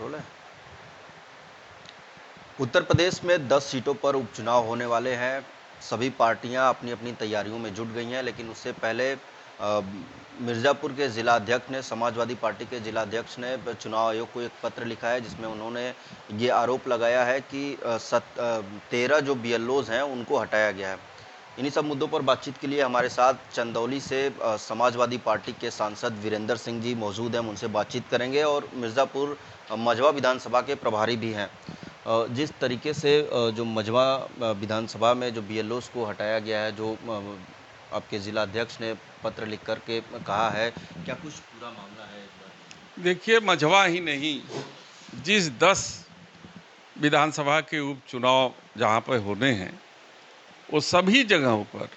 Role है। उत्तर प्रदेश में 10 सीटों पर उपचुनाव होने वाले हैं। सभी पार्टियां अपनी-अपनी तैयारियों में जुट गई हैं, लेकिन उससे पहले मिर्ज़ापुर के जिलाध्यक्ष ने समाजवादी पार्टी के जिलाध्यक्ष ने चुनाव आयोग को एक पत्र लिखा है, जिसमें उन्होंने ये आरोप लगाया है कि 13 जो बीएलओज़ हैं, उनको हटाया गया है। इन्हीं सब मुद्दों पर बातचीत के लिए हमारे साथ चंदौली से समाजवादी पार्टी के सांसद वीरेंद्र सिंह जी मौजूद हैं। हम उनसे बातचीत करेंगे और मिर्ज़ापुर मझवा विधानसभा के प्रभारी भी हैं। जिस तरीके से जो मझवा विधानसभा में जो बीएलओज़ को हटाया गया है, जो आपके जिलाध्यक्ष ने पत्र लिख कर के कहा है, क्या कुछ पूरा मामला है इस बार? देखिए, मझवा ही नहीं, जिस 10 विधानसभा के उपचुनाव जहाँ पर होने हैं, वो सभी जगहों पर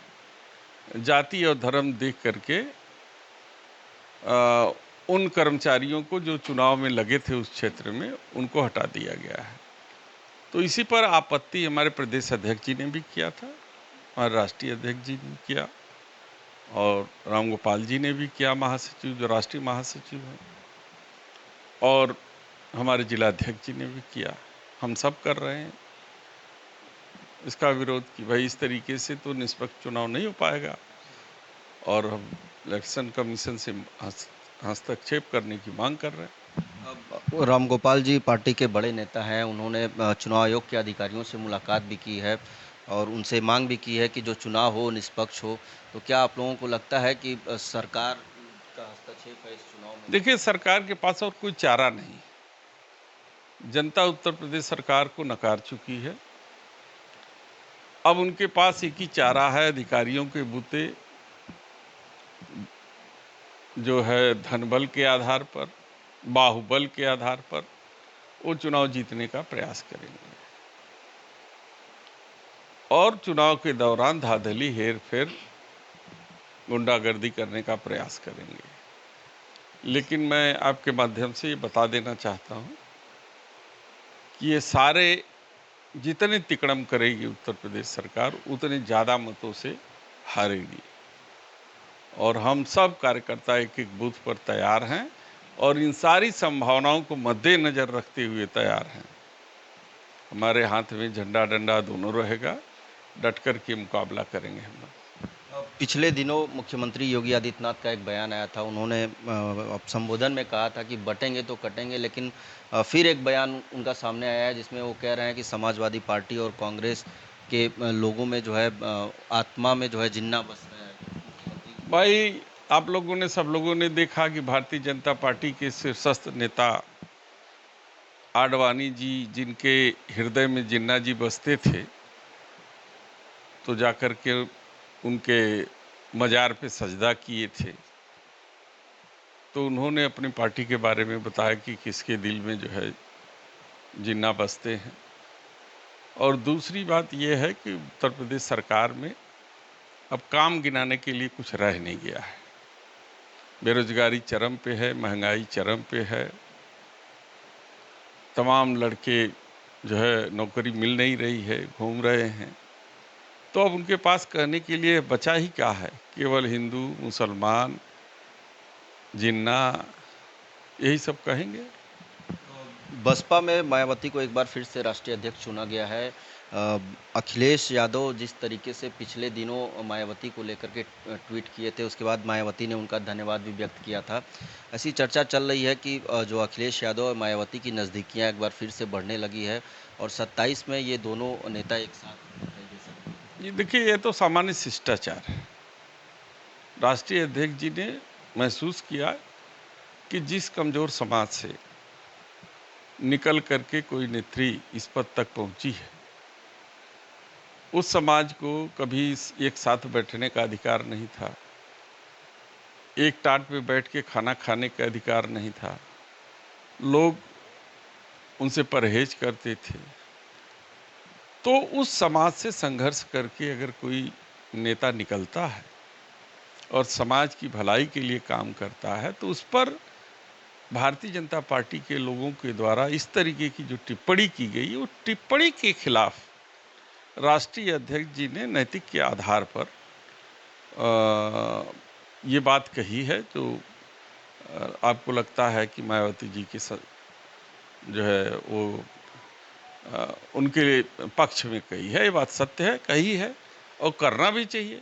जाति और धर्म देख करके उन कर्मचारियों को जो चुनाव में लगे थे उस क्षेत्र में, उनको हटा दिया गया है। तो इसी पर आपत्ति हमारे प्रदेश अध्यक्ष जी ने भी किया था, हमारे राष्ट्रीय अध्यक्ष जी ने किया और रामगोपाल जी ने भी किया, महासचिव जो राष्ट्रीय महासचिव हैं, और हमारे जिलाध्यक्ष जी ने भी किया। हम सब कर रहे हैं इसका विरोध कि भाई इस तरीके से तो निष्पक्ष चुनाव नहीं हो पाएगा, और हम इलेक्शन कमीशन से हस्तक्षेप करने की मांग कर रहे हैं। अब रामगोपाल जी पार्टी के बड़े नेता हैं, उन्होंने चुनाव आयोग के अधिकारियों से मुलाकात भी की है और उनसे मांग भी की है कि जो चुनाव हो निष्पक्ष हो। तो क्या आप लोगों को लगता है कि सरकार का हस्तक्षेप है इस चुनाव में? देखिए, सरकार के पास और कोई चारा नहीं। जनता उत्तर प्रदेश सरकार को नकार चुकी है। अब उनके पास एक ही चारा है, अधिकारियों के बूते जो है धनबल के आधार पर, बाहुबल के आधार पर वो चुनाव जीतने का प्रयास करेंगे और चुनाव के दौरान धांधली, हेर-फेर, गुंडागर्दी करने का प्रयास करेंगे। लेकिन मैं आपके माध्यम से ये बता देना चाहता हूँ कि ये सारे जितने तिकड़म करेगी उत्तर प्रदेश सरकार, उतने ज़्यादा मतों से हारेगी। और हम सब कार्यकर्ता एक-एक बूथ पर तैयार हैं और इन सारी संभावनाओं को मद्देनज़र रखते हुए तैयार हैं। हमारे हाथ में झंडा डंडा दोनों रहेगा, डट कर के मुकाबला करेंगे हम लोग। पिछले दिनों मुख्यमंत्री योगी आदित्यनाथ का एक बयान आया था। उन्होंने संबोधन में कहा था कि बटेंगे तो कटेंगे, लेकिन फिर एक बयान उनका सामने आया है जिसमें वो कह रहे हैं कि समाजवादी पार्टी और कांग्रेस के लोगों में जो है आत्मा में जो है जिन्ना बस रहा है। मुख्यमंत्री भाई, आप लोगों ने, सब लोगों ने देखा कि भारतीय जनता पार्टी के शीर्षस्थ नेता आडवाणी जी, जिनके हृदय में जिन्ना जी बसते थे, तो जाकर के उनके मज़ार पे सजदा किए थे। तो उन्होंने अपनी पार्टी के बारे में बताया कि किसके दिल में जो है जिन्ना बसते हैं। और दूसरी बात ये है कि उत्तर प्रदेश सरकार में अब काम गिनाने के लिए कुछ रह नहीं गया है। बेरोजगारी चरम पे है, महंगाई चरम पे है, तमाम लड़के जो है नौकरी मिल नहीं रही है, घूम रहे हैं। तो अब उनके पास कहने के लिए बचा ही क्या है? केवल हिंदू, मुसलमान, जिन्ना, यही सब कहेंगे। बसपा में मायावती को एक बार फिर से राष्ट्रीय अध्यक्ष चुना गया है। अखिलेश यादव जिस तरीके से पिछले दिनों मायावती को लेकर के ट्वीट किए थे, उसके बाद मायावती ने उनका धन्यवाद भी व्यक्त किया था। ऐसी चर्चा चल रही है कि जो अखिलेश यादव और मायावती की नज़दीकियाँ एक बार फिर से बढ़ने लगी है और 27 में ये दोनों नेता एक साथ दिखाई दे सकते हैं। ये देखिए, ये तो सामान्य शिष्टाचार है। राष्ट्रीय अध्यक्ष जी ने महसूस किया कि जिस कमज़ोर समाज से निकल करके कोई नेत्री इस पद तक पहुंची है, उस समाज को कभी एक साथ बैठने का अधिकार नहीं था, एक टाट पे बैठ के खाना खाने का अधिकार नहीं था, लोग उनसे परहेज करते थे। तो उस समाज से संघर्ष करके अगर कोई नेता निकलता है और समाज की भलाई के लिए काम करता है, तो उस पर भारतीय जनता पार्टी के लोगों के द्वारा इस तरीके की जो टिप्पणी की गई, वो टिप्पणी के खिलाफ राष्ट्रीय अध्यक्ष जी ने नैतिक के आधार पर ये बात कही है, जो आपको लगता है कि मायावती जी के जो है वो उनके पक्ष में कही है। ये बात सत्य है, कही है और करना भी चाहिए।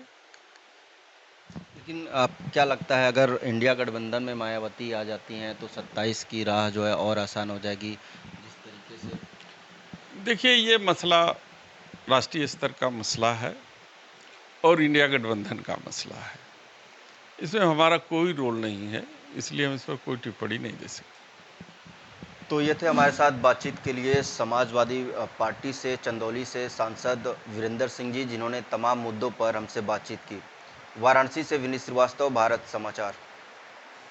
लेकिन आप क्या लगता है, अगर इंडिया गठबंधन में मायावती आ जाती हैं तो 27 की राह जो है और आसान हो जाएगी जिस तरीके से? देखिए, ये मसला राष्ट्रीय स्तर का मसला है और इंडिया गठबंधन का मसला है। इसमें हमारा कोई रोल नहीं है, इसलिए हम इस पर कोई टिप्पणी नहीं दे सकते। तो ये थे हमारे साथ बातचीत के लिए समाजवादी पार्टी से चंदौली से सांसद वीरेंद्र सिंह जी, जिन्होंने तमाम मुद्दों पर हमसे बातचीत की। वाराणसी से विनीत श्रीवास्तव, भारत समाचार।